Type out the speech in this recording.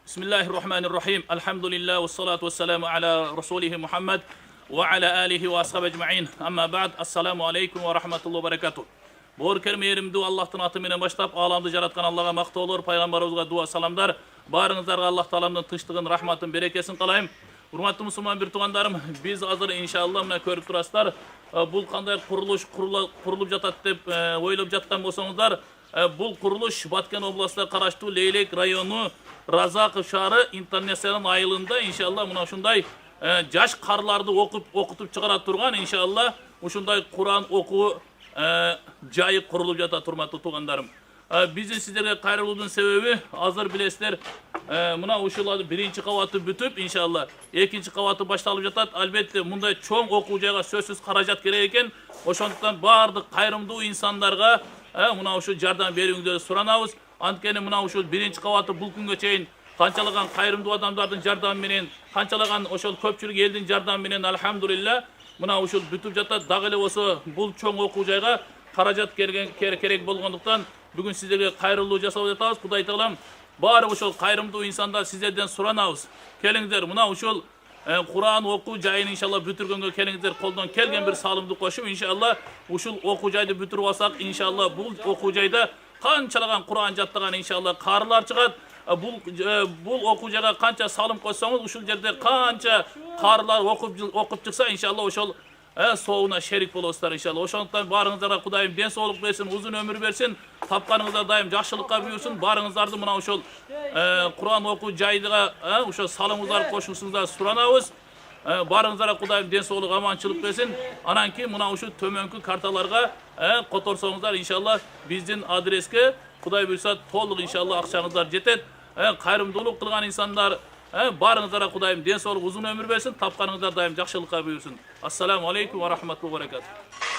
Bismillahirrahmanirrahim. Elhamdülillah ve salatu ve selamu ala Resulihi Muhammed ve ala alihi ve ashabi ecma'in. Amma ba'd. Assalamu alaikum ve rahmetullahi ve berekatuh. Bor kermeyerimdi Allah'tan atı menen başlap alamdı jaratkan Allah'a maqtoolor, paygambarыбызга dua salamдар. Barыңыздарга Allah Taalamдын тынчтыгын, рахматын, берекесин каалайм. Урматтуу мусулман бир туугандарым, биз азыр иншалла мына көрүп турасыздар. Бул кандай курулуш курулуп жатат деп ойлоп жаткан болсоңуздар, бул курулуш Баткен областына караштуу Лейлек району Разаков шаары интернациянын айылында иншалла мына ушундай жаш карларды окутуп чыгара турган иншалла ушундай Куран окуу жайы курулуп жатат урматтуу туугандарым. Биздин сиздерге кайрылуудун себеби азыр билесиздер, мына ушул биринчи кабаты бүтүп иншалла экинчи кабаты башталып жатат. Албетте мындай чоң окуу жайга сөзсүз каражат керек экен. Ошондуктан баардык кайрымдуу инсандарга мына ушул жардам берүүңүздөрдү суранабыз. Анткени мына ушул биринчи кабаты бул күнгө чейин канчалаган кайрымдуу адамдардын жардамы менен, канчалаган ошол көпчүлүк элдин жардамы менен алхамдулилла мына ушул бүтүп жатат. Дагы эле болсо бул чоң окуу жайга каражат керек болгондуктан бүгүн сиздерге кайрылуу жасап жатабыз. Кудай Таалам баары ошол кайрымдуу инсандар сиздерден суранабыз. Келиңиздер мына ушул Куран окуу жайын иншалла бүтүргөнгө келиңиздер, колдон келген бир салымды кошуп иншалла ушул окуу жайды бүтүрүп алсак иншалла бул окуу жайда канчалаган Куран жаттаган иншалла карылар чыгат. Бул окуу жайга канча салым койсоңуз ушул жерде канча карылар окуп чыкса иншалла ошол соуна шерик болосуздар иншалла. Ошондуктан баарыңыздарга Кудайым ден соолук берсин, узун өмүр берсин, тапканыңыздар дайым жакшылыкка буйрсун. Баарыңыздарды мына ошол Куран окуу жайыга ошол салымыңыздарды кошушуңуздар суранабыз. Баарыңыздарга Кудайым ден соолук, аманчылык берсин. Анан кийин мына ушул төмөнкү карталарга которсоңуздар иншалла биздин адреске Кудай буйрса толук иншалла акчаңыздар жетет. Кайрымдуулук кылган инсандар баарыңыздарга Кудайым ден соолук, узун өмүр берсин, тапканыңыздар дайым жакшылыкка буйрсун. Ассаламу алейкум ва рахматуллахи ва баракатух.